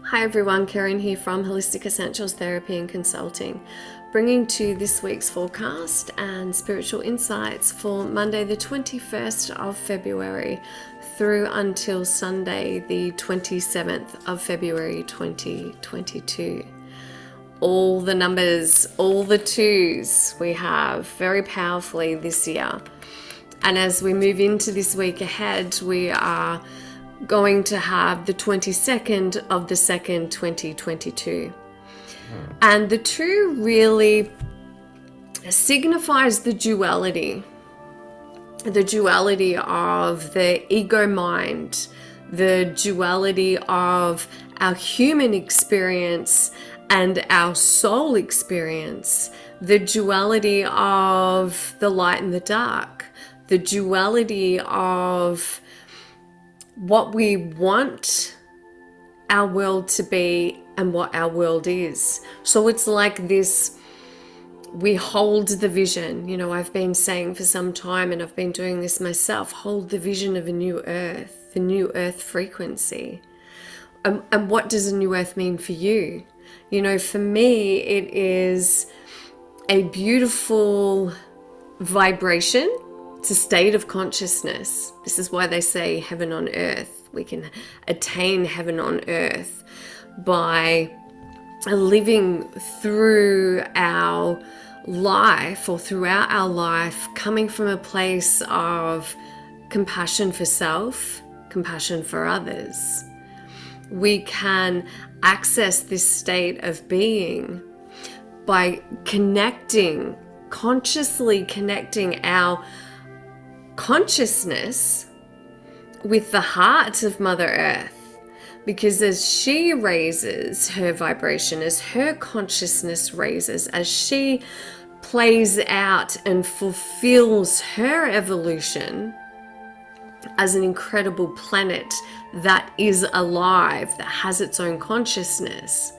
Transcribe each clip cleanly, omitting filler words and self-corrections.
Hi everyone, Kerryn here from Holistic Essentials Therapy and Consulting, bringing to this week's forecast and spiritual insights for Monday the 21st of February through until Sunday the 27th of February 2022. All the numbers, all the twos we have very powerfully this year. And as we move into this week ahead, we are going to have the 22nd of the 2nd, 2022. And the two really signifies the duality of the ego mind, the duality of our human experience and our soul experience, the duality of the light and the dark, the duality of what we want our world to be and what our world is. So it's like this, we hold the vision. You know, I've been saying for some time, and I've been doing this myself, hold the vision of a new earth, the new earth frequency. And what does a new earth mean for you? You know, for me, it is a beautiful vibration. It's a state of consciousness. This is why they say heaven on earth. We can attain heaven on earth by living through our life or throughout our life, coming from a place of compassion for self, compassion for others. We can access this state of being by connecting, consciously connecting our consciousness with the heart of Mother Earth, because as she raises her vibration, as her consciousness raises, as she plays out and fulfills her evolution as an incredible planet that is alive, that has its own consciousness,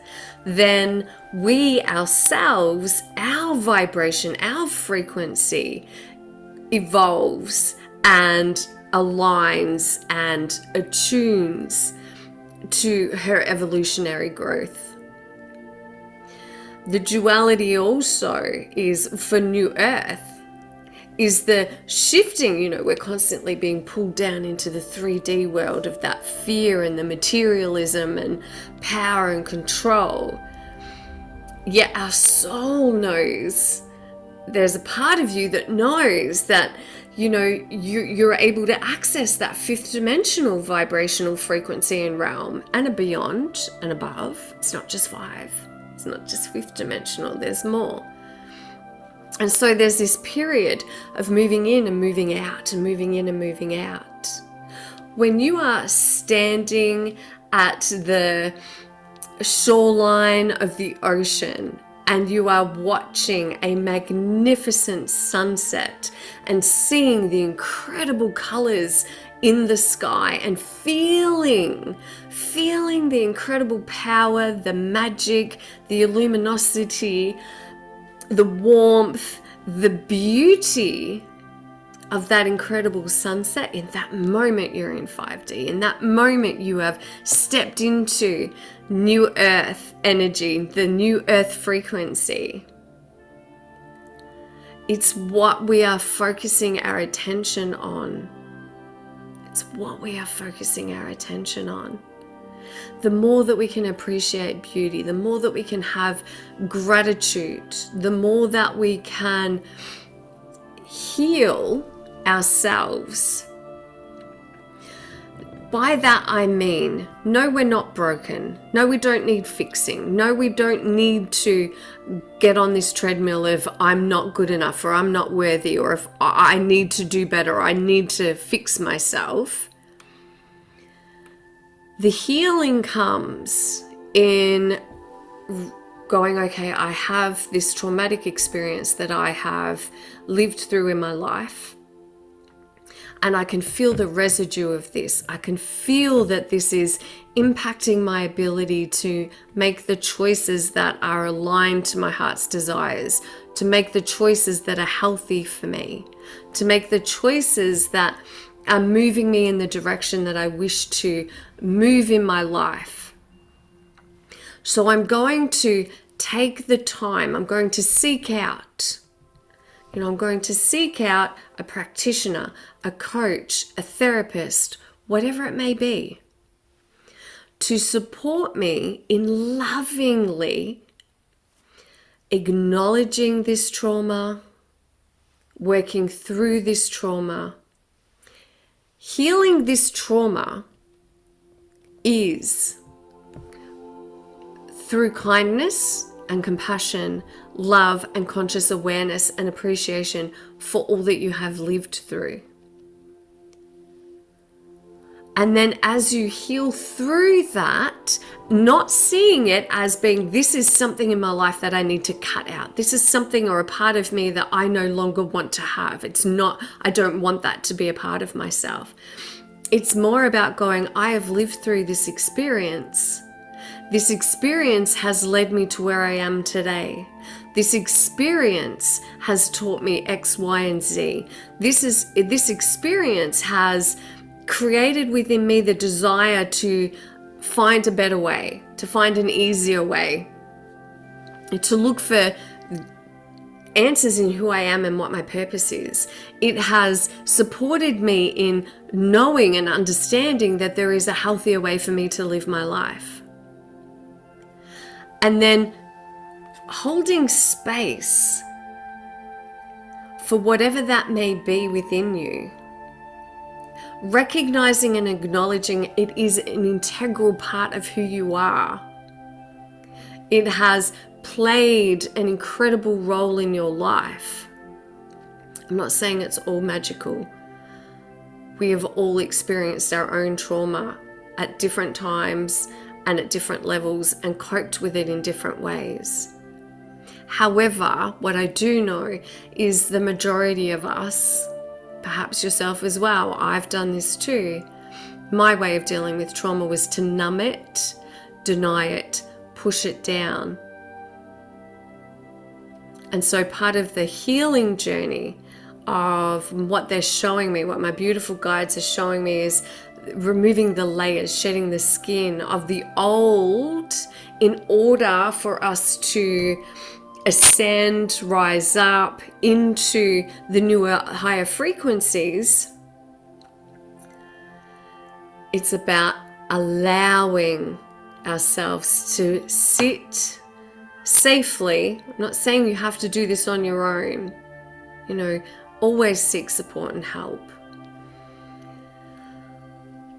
then we ourselves, our vibration, our frequency evolves and aligns and attunes to her evolutionary growth. The duality also is for New Earth, is the shifting. You know, we're constantly being pulled down into the 3D world of that fear and the materialism and power and control. Yet our soul knows, there's a part of you that knows that, you know, you're able to access that fifth dimensional vibrational frequency and realm and beyond and above. It's not just five. It's not just fifth dimensional. There's more. And so there's this period of moving in and moving out and moving in and moving out. When you are standing at the shoreline of the ocean and you are watching a magnificent sunset and seeing the incredible colors in the sky and feeling the incredible power, the magic, the luminosity, the warmth, the beauty of that incredible sunset, in that moment you're in 5D. In that moment you have stepped into new earth energy, the new earth frequency. It's what we are focusing our attention on. It's what we are focusing our attention on. The more that we can appreciate beauty, the more that we can have gratitude, the more that we can heal ourselves. By that I mean, no, we're not broken. No, we don't need fixing. No, we don't need to get on this treadmill of I'm not good enough, or I'm not worthy, or if I need to do better, or I need to fix myself. The healing comes in going, okay, I have this traumatic experience that I have lived through in my life, and I can feel the residue of this. I can feel that this is impacting my ability to make the choices that are aligned to my heart's desires, to make the choices that are healthy for me, to make the choices that are moving me in the direction that I wish to move in my life. So I'm going to take the time, I'm going to seek out, I'm going to seek out a practitioner, a coach, a therapist, whatever it may be, to support me in lovingly acknowledging this trauma, working through this trauma. Healing this trauma is through kindness and compassion, love and conscious awareness and appreciation for all that you have lived through. And then as you heal through that, not seeing it as being, this is something in my life that I need to cut out. This is something or a part of me that I no longer want to have. It's not, I don't want that to be a part of myself. It's more about going, I have lived through this experience. This experience has led me to where I am today. This experience has taught me X, Y, and Z. This experience has created within me the desire to find a better way, to find an easier way, to look for answers in who I am and what my purpose is. It has supported me in knowing and understanding that there is a healthier way for me to live my life. And then holding space for whatever that may be within you. Recognizing and acknowledging it is an integral part of who you are. It has played an incredible role in your life. I'm not saying it's all magical. We have all experienced our own trauma at different times and at different levels and coped with it in different ways. However, what I do know is the majority of us, perhaps yourself as well, I've done this too. My way of dealing with trauma was to numb it, deny it, push it down. And so part of the healing journey of what they're showing me, what my beautiful guides are showing me, is removing the layers, shedding the skin of the old in order for us to ascend, rise up into the newer, higher frequencies. It's about allowing ourselves to sit safely. I'm not saying you have to do this on your own. Always seek support and help.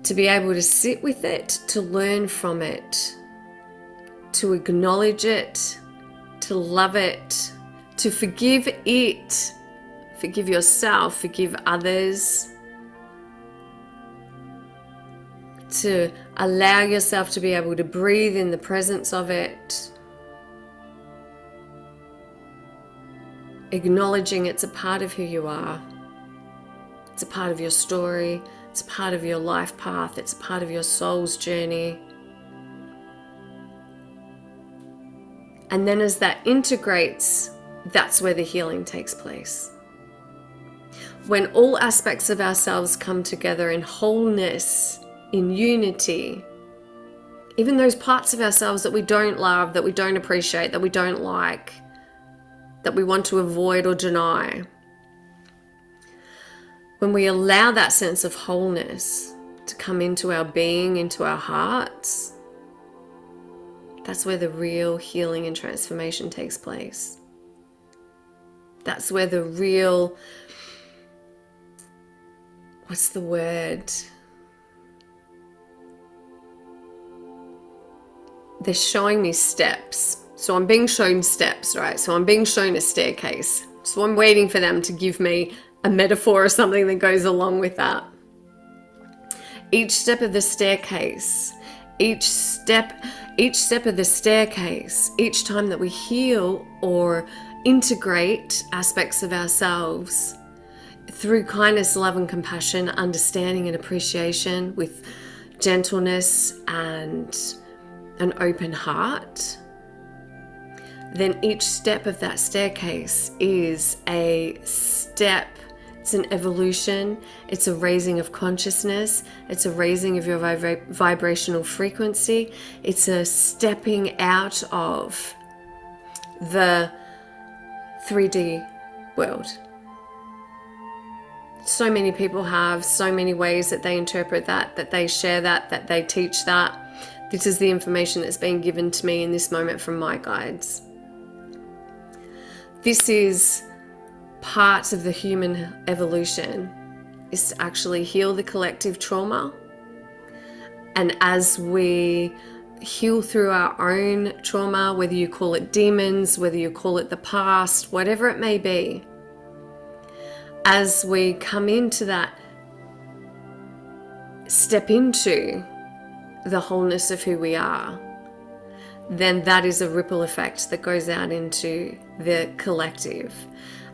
To be able to sit with it, to learn from it, to acknowledge it, to love it, to forgive it, forgive yourself, forgive others, to allow yourself to be able to breathe in the presence of it, acknowledging it's a part of who you are, it's a part of your story, it's a part of your life path, it's a part of your soul's journey. And then as that integrates, that's where the healing takes place. When all aspects of ourselves come together in wholeness, in unity, even those parts of ourselves that we don't love, that we don't appreciate, that we don't like, that we want to avoid or deny, when we allow that sense of wholeness to come into our being, into our hearts, that's where the real healing and transformation takes place. That's where the real, what's the word? They're showing me steps. So I'm being shown steps, right? So I'm being shown a staircase. So I'm waiting for them to give me a metaphor or something that goes along with that. Each step of the staircase, each step of the staircase, each time that we heal or integrate aspects of ourselves through kindness, love and compassion, understanding and appreciation, with gentleness and an open heart, then each step of that staircase is a step It's an evolution. It's a raising of consciousness. It's a raising of your vibrational frequency. It's a stepping out of the 3D world. So many people have so many ways that they interpret that they share that they teach that. This is the information that's being given to me in this moment from my guides. This is part of the human evolution, is to actually heal the collective trauma. And as we heal through our own trauma, whether you call it demons, whether you call it the past, whatever it may be, as we come into that, step into the wholeness of who we are, then that is a ripple effect that goes out into the collective.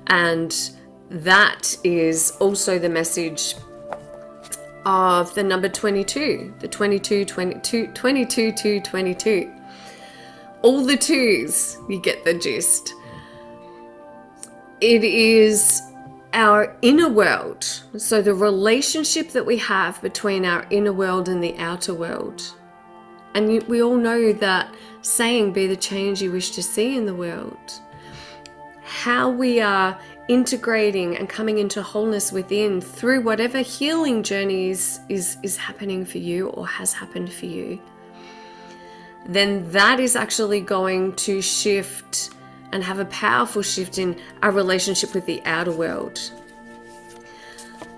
And that is also the message of the number 22, the 22 to 22. All the twos, you get the gist. It is our inner world. So the relationship that we have between our inner world and the outer world. And we all know that saying, be the change you wish to see in the world. How we are integrating and coming into wholeness within through whatever healing journey is happening for you or has happened for you, then that is actually going to shift and have a powerful shift in our relationship with the outer world.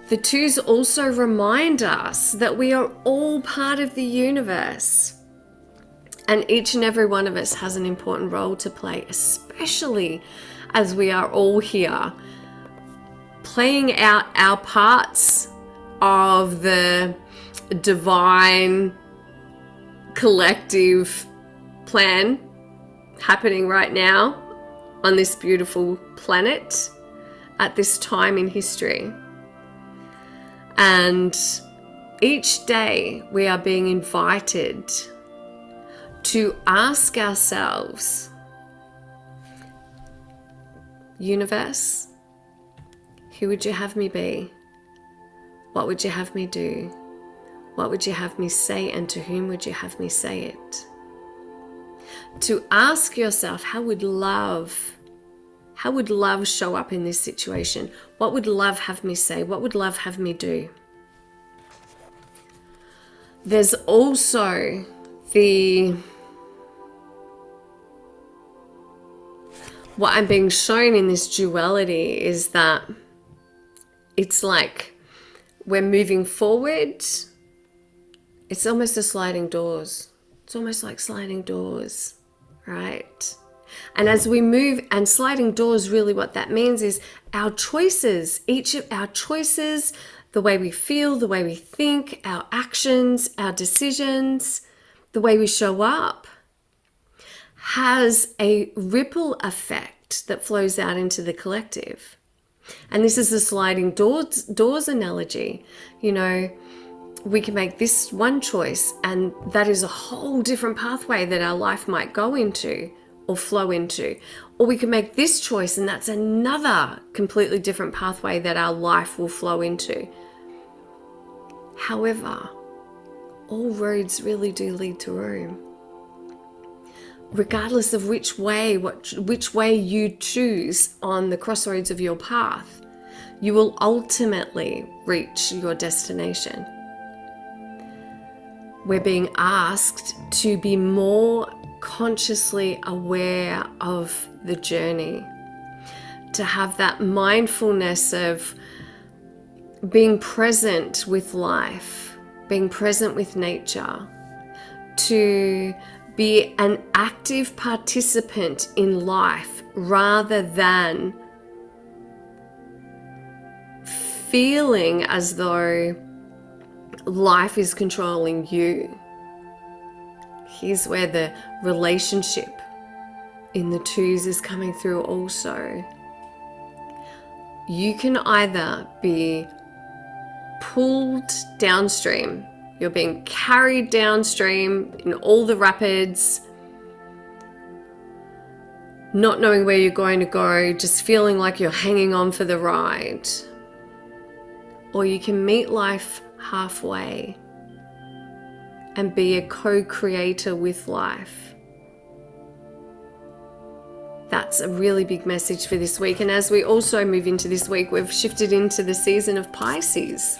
The twos also remind us that we are all part of the universe. And each and every one of us has an important role to play, especially as we are all here playing out our parts of the divine collective plan happening right now on this beautiful planet at this time in history. And each day we are being invited to ask ourselves, universe, who would you have me be? What would you have me do? What would you have me say, and to whom would you have me say it? To ask yourself, how would love show up in this situation? What would love have me say? What would love have me do? There's also what I'm being shown in this duality is that it's like we're moving forward. It's almost a sliding doors. It's almost like sliding doors, right? And as we move, and sliding doors, really what that means is our choices, each of our choices, the way we feel, the way we think, our actions, our decisions, the way we show up, has a ripple effect that flows out into the collective. And this is the sliding doors analogy. You know, we can make this one choice, and that is a whole different pathway that our life might go into or flow into. Or we can make this choice, and that's another completely different pathway that our life will flow into. However, all roads really do lead to Rome. Regardless of which way you choose on the crossroads of your path, you will ultimately reach your destination. We're being asked to be more consciously aware of the journey, to have that mindfulness of being present with life, being present with nature, to be an active participant in life rather than feeling as though life is controlling you. Here's where the relationship in the twos is coming through also. You can either be pulled downstream. You're being carried downstream in all the rapids, not knowing where you're going to go, just feeling like you're hanging on for the ride. or you can meet life halfway and be a co-creator with life. That's a really big message for this week. And as we also move into this week, we've shifted into the season of Pisces.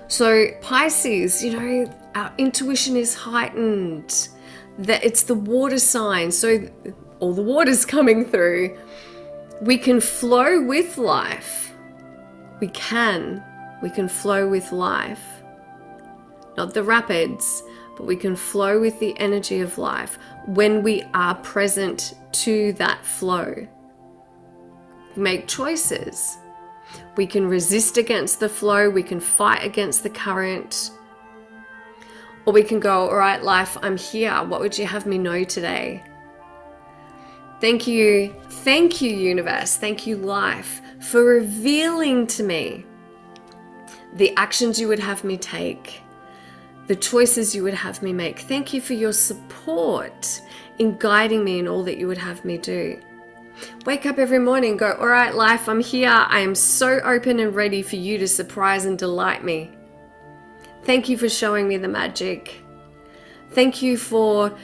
So Pisces, our intuition is heightened. That it's the water sign. So all the water's coming through. We can flow with life. We can flow with life. Not the rapids, but we can flow with the energy of life when we are present to that flow. Make choices. We can resist against the flow. We can fight against the current. Or we can go, all right, life, I'm here. What would you have me know today? Thank you, universe. Thank you, life, for revealing to me the actions you would have me take, the choices you would have me make. Thank you for your support in guiding me in all that you would have me do. Wake up every morning, go, all right, life, I'm here. I am so open and ready for you to surprise and delight me. Thank you for showing me the magic. Thank you for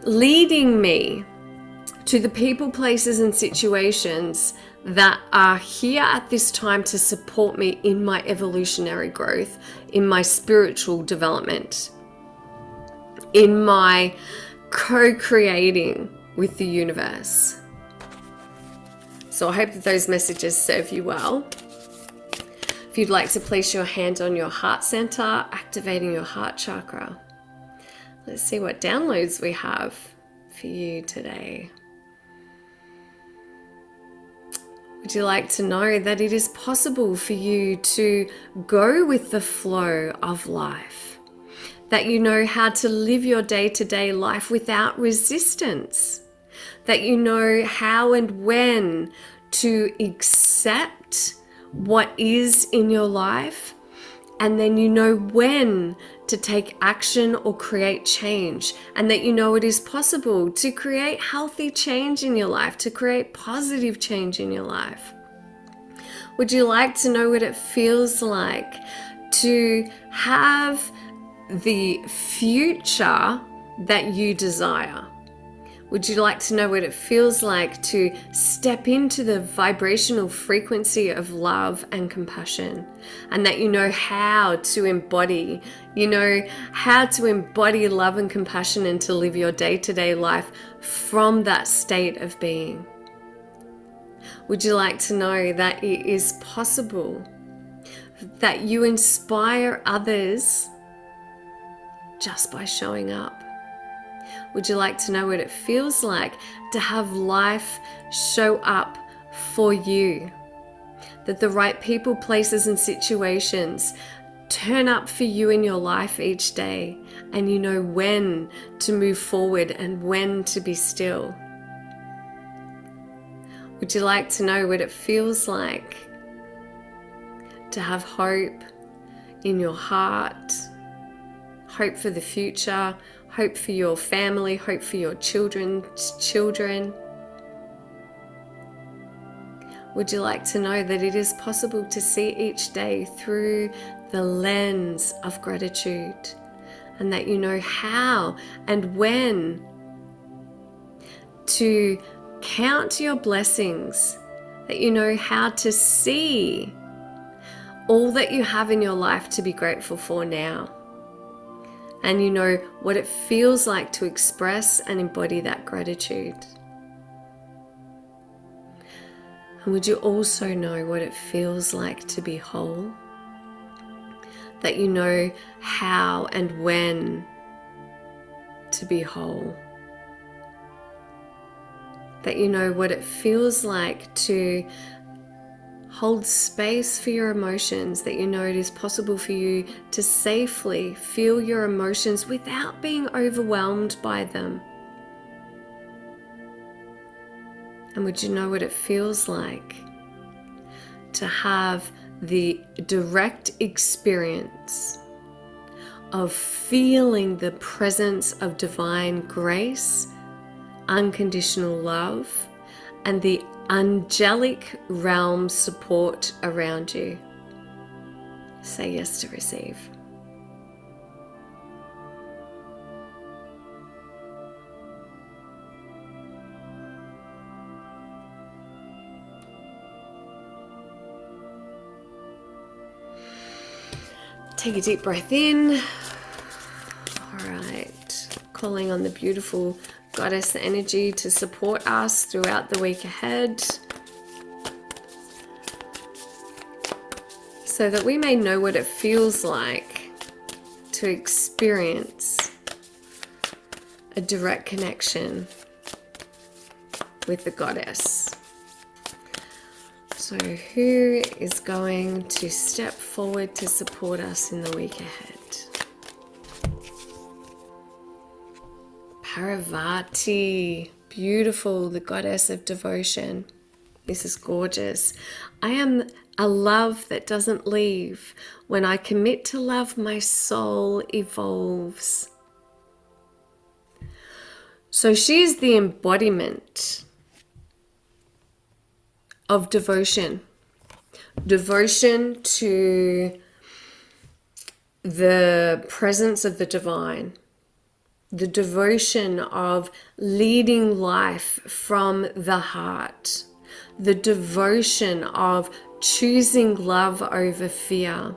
leading me to the people, places, and situations that are here at this time to support me in my evolutionary growth, in my spiritual development, in my co-creating with the universe. So I hope that those messages serve you well. If you'd like to place your hand on your heart center, activating your heart chakra. Let's see what downloads we have for you today. Would you like to know that it is possible for you to go with the flow of life? That you know how to live your day-to-day life without resistance? That you know how and when to accept what is in your life, and then you know when to take action or create change, and that you know it is possible to create healthy change in your life, to create positive change in your life. Would you like to know what it feels like to have the future that you desire? Would you like to know what it feels like to step into the vibrational frequency of love and compassion, and that you know how to embody, love and compassion and to live your day-to-day life from that state of being? Would you like to know that it is possible that you inspire others just by showing up? Would you like to know what it feels like to have life show up for you? That the right people, places, and situations turn up for you in your life each day, and you know when to move forward and when to be still. Would you like to know what it feels like to have hope in your heart, hope for the future, hope for your family, hope for your children's children? Would you like to know that it is possible to see each day through the lens of gratitude, and that you know how and when to count your blessings, that you know how to see all that you have in your life to be grateful for now? And you know what it feels like to express and embody that gratitude. And would you also know what it feels like to be whole? That you know how and when to be whole. That you know what it feels like to hold space for your emotions, that you know it is possible for you to safely feel your emotions without being overwhelmed by them. And would you know what it feels like to have the direct experience of feeling the presence of divine grace, unconditional love, and the angelic realm support around you? Say yes to receive. Take a deep breath in. All right. Calling on the beautiful goddess energy to support us throughout the week ahead, so that we may know what it feels like to experience a direct connection with the goddess. So who is going to step forward to support us in the week ahead? Parvati, beautiful, the goddess of devotion. This is gorgeous. I am a love that doesn't leave. When I commit to love, my soul evolves. So she is the embodiment of devotion. Devotion to the presence of the divine. The devotion of leading life from the heart. The devotion of choosing love over fear.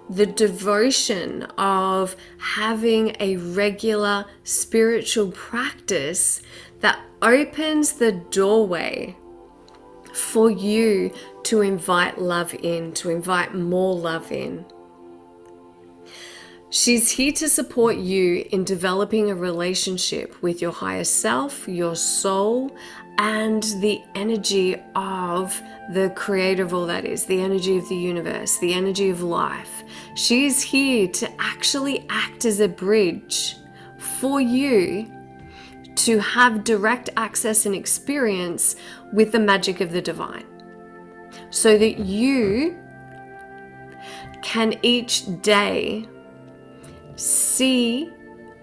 The devotion of having a regular spiritual practice that opens the doorway for you to invite love in, to invite more love in. She's here to support you in developing a relationship with your higher self, your soul, and the energy of the creator of all that is, the energy of the universe, the energy of life. She is here to actually act as a bridge for you to have direct access and experience with the magic of the divine, so that you can each day see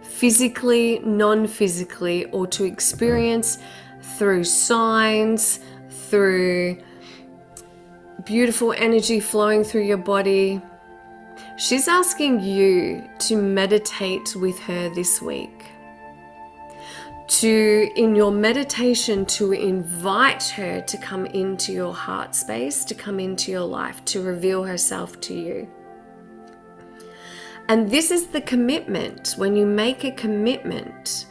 physically, non-physically, or to experience through signs, through beautiful energy flowing through your body. She's asking you to meditate with her this week. In your meditation, to invite her to come into your heart space, to come into your life, to reveal herself to you. And this is the commitment. When you make a commitment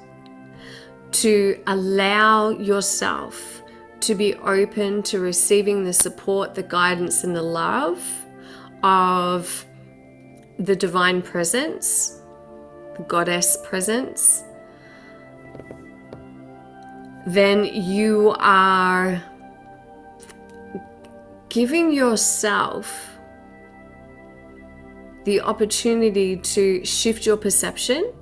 to allow yourself to be open to receiving the support, the guidance, and the love of the divine presence, the goddess presence, then you are giving yourself the opportunity to shift your perception,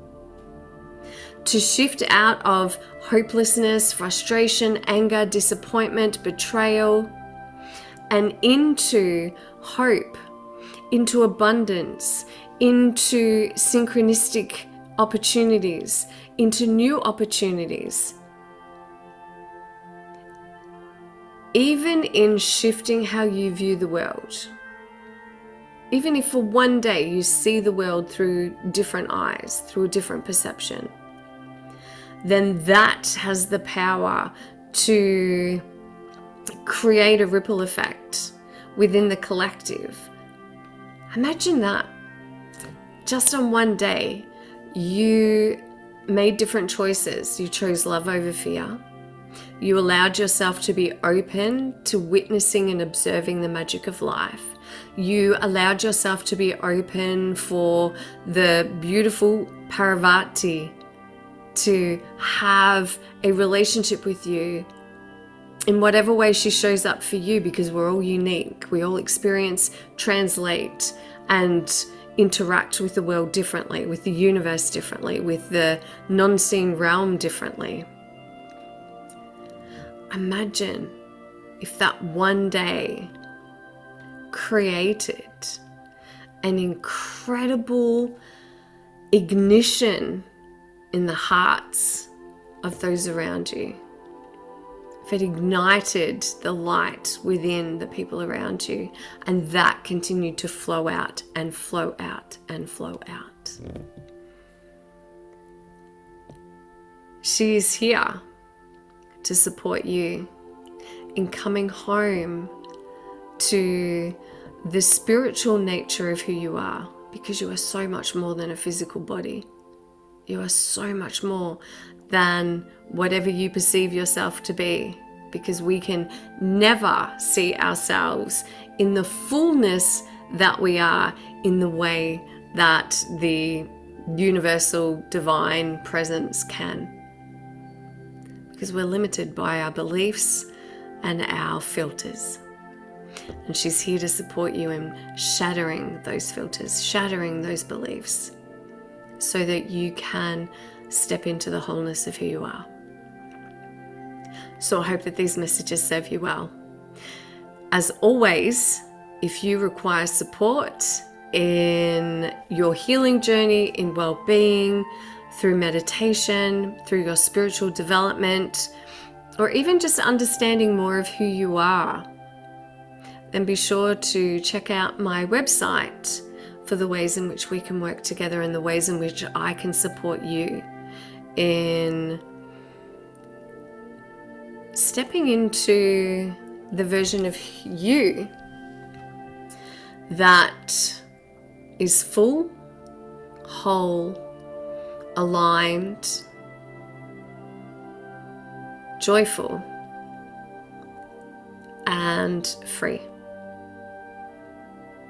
to shift out of hopelessness, frustration, anger, disappointment, betrayal, and into hope, into abundance, into synchronistic opportunities, into new opportunities. Even in shifting how you view the world. Even if for one day you see the world through different eyes, through a different perception, then that has the power to create a ripple effect within the collective. Imagine that. Just on one day, you made different choices. You chose love over fear. You allowed yourself to be open to witnessing and observing the magic of life. You allowed yourself to be open for the beautiful Parvati to have a relationship with you in whatever way she shows up for you, because we're all unique. We all experience, translate, and interact with the world differently, with the universe differently, with the non-seen realm differently. Imagine if that one day created an incredible ignition in the hearts of those around you. if it ignited the light within the people around you, and that continued to flow out and flow out and flow out. She is here to support you in coming home to the spiritual nature of who you are, because you are so much more than a physical body. You are so much more than whatever you perceive yourself to be, because we can never see ourselves in the fullness that we are, in the way that the universal divine presence can, because we're limited by our beliefs and our filters. And she's here to support you in shattering those filters, shattering those beliefs, so that you can step into the wholeness of who you are. So I hope that these messages serve you well. As always, if you require support in your healing journey, in well-being, through meditation, through your spiritual development, or even just understanding more of who you are, then be sure to check out my website for the ways in which we can work together and the ways in which I can support you in stepping into the version of you that is full, whole, aligned, joyful, and free.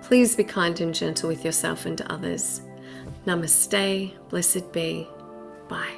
Please be kind and gentle with yourself and to others. Namaste, blessed be, bye.